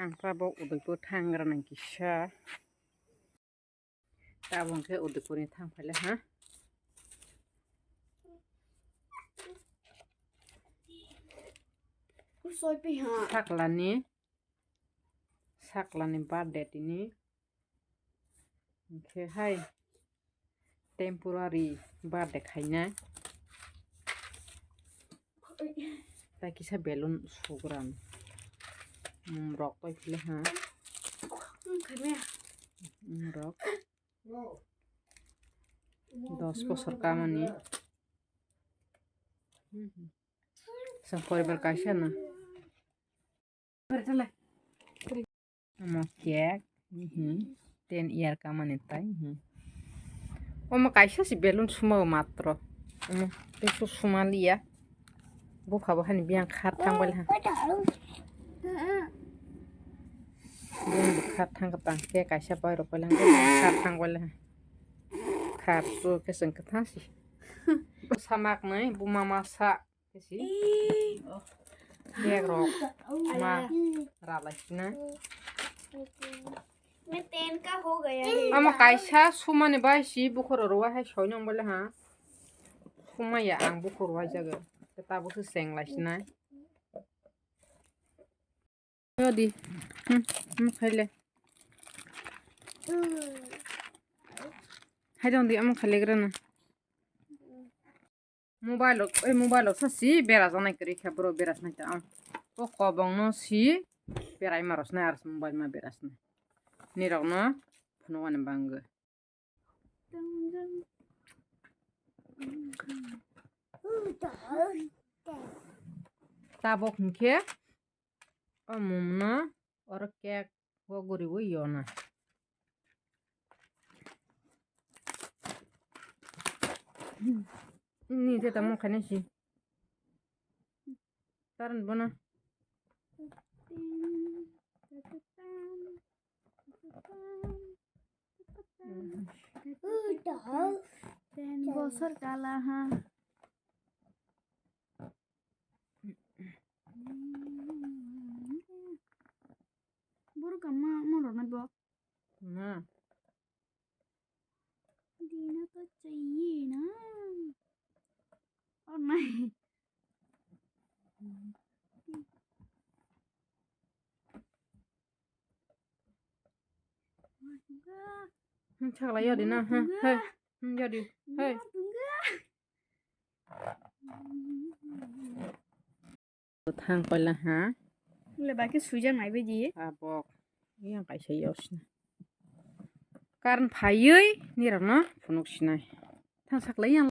आंफ्राबो उदयपुर थांग्रानाय गिसा गाबोनखौ उदयपुरनि थांफायलाय हा साख्लानि बार्थडे दिनि ओमफ्रायहाय टेम्परारि बार्थडे खायना बायखिसा बेलुन सुग्रान रक बायफिले हा रक 10 बोसोर कामानि जों परिबार कायसानो केक 10 year कामानि ताई ओमा कायसासि बेलुन सुमा मात्र बेसो सुमालिया बुफाबो हानि बियां खार थांबाय हा खार थांगतां के कायसा बायरो पयलां खार थांबाय हा खार सु केसं कथासि सामाक नै बुमा मासा केसि केक रक मा रालासिना मैं 10 का हो गया है अमा कायसा सुमाने बायसि बुखर रवा है सय नंबले हा सुमाया आं बुखर रवा जागो ताबो सेंलासिना Yodi, खाइले हाइदों दी खालेग्राना मोबाइल सासि बेरा जानाय करी खेब्रो बेरास नायता आं ओ कबंनो सि बेराय मारस नाय आरस मोबाइल मा बेरास नाय निरावनो फनवाने बांगो ताबो खंखे मुमना और केक वो गुरी वो योना नी ते तमो खाने सी तारन बना बसर काला हा बुरु कम्मा मोरना बो ना देना तो चाहिए ना और नहीं छगला यदि ना हे यदि हे थांग पला हा ले बाकी सुजा नाय बेजी आबक yang kaisa yosna karn phayoi nirana phunuksinai thangsaklai yang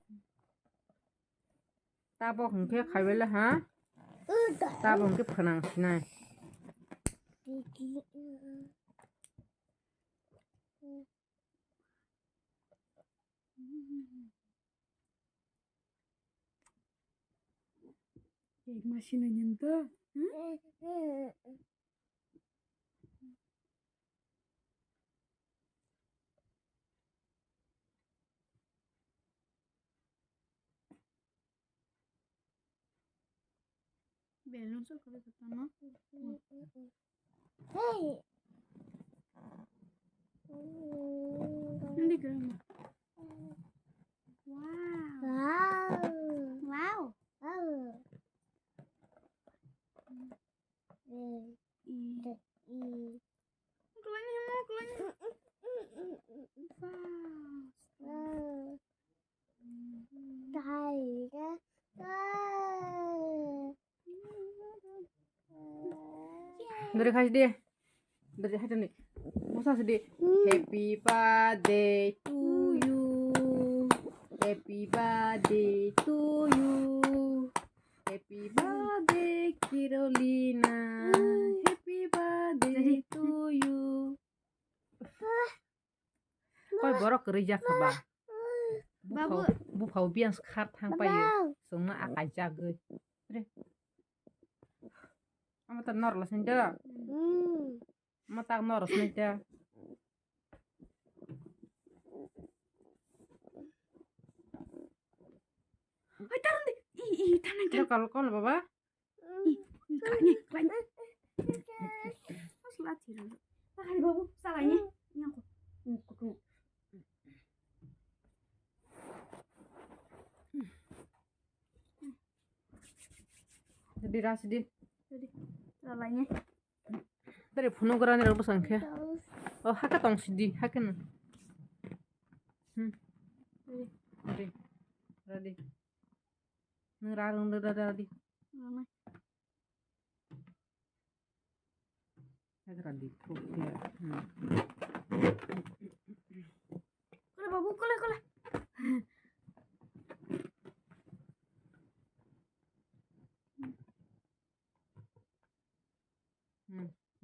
tabok hungke khaibela ha tabok hungke phonangsinai एक मशीन नंतो बेलून से करे सकता ना नहीं कर wow dari khas dia dari khas ni masa sedih happy birthday to you happy birthday to you happy birthday Carolina happy birthday to you koi borok kerja khaba bufau biang skhat thang payo sungna akai jagoy Mata norlas nida. Mata norlas nida. Ay taruh deh. Tangan Kalau baba. Kayaknya. ras di. Jadi lalanya. Dari phonogram ni rabu sangkhe. Oh haka tong sidi haka na. Ready. Ready. Ngerarung ready. Lalanya. Ready. Okay. Kole babu kole.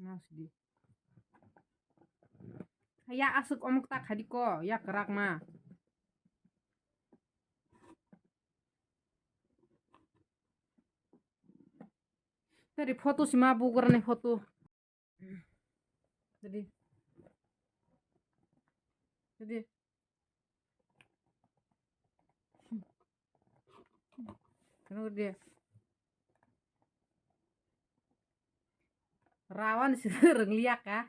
Nas di. Ya asuk omuk tak hadi ko, ya kerak ma. Dari foto si ma bukur nih foto. Jadi. Kenapa dia? Rawan sih liak ya.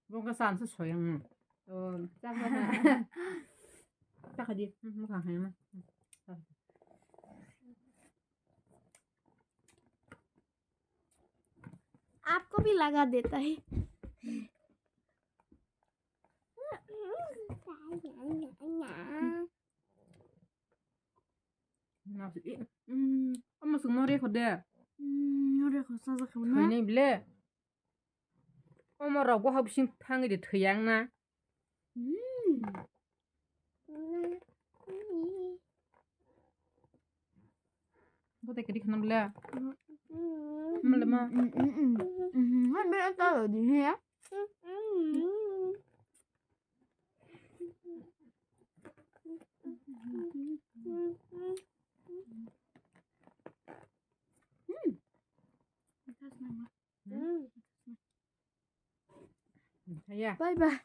Bukan kesan sesuai yang jangan tak dia bukan hanya आपको भी लगा देता है masuk nori kode udah kok saja thầy kamu này bile mà rau có học sinh thang cái thầy yang na có thể cái đi khăn bile mà là mà hai bên ăn tao ở gì hả thấy à bye bye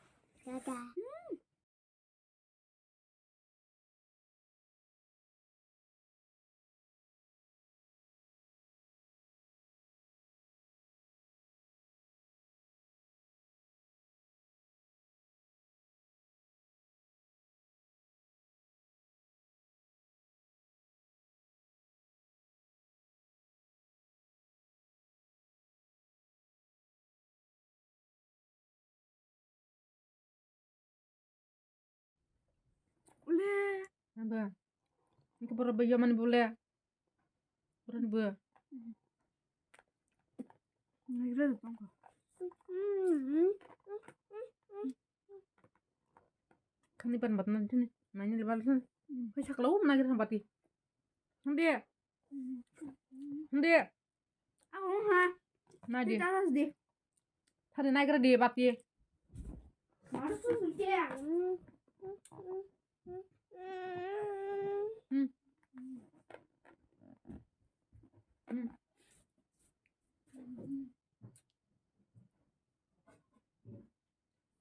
boleh apa ini kepada bayaman boleh kurang ber nggak ada tongkol kan di pan batan sini mainnya di balik sini kau cak lau mana kita sempati dia aku ha nah dia kita harus deh tadi naik ke dia bati harus tuh ya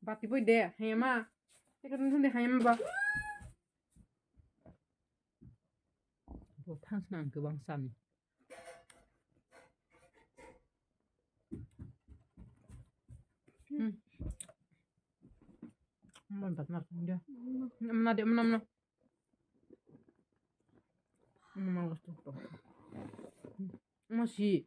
bati boy deh hema kita nanti hema ba tang senang kebangsaan mantap dia mana dia mana malas tuh masih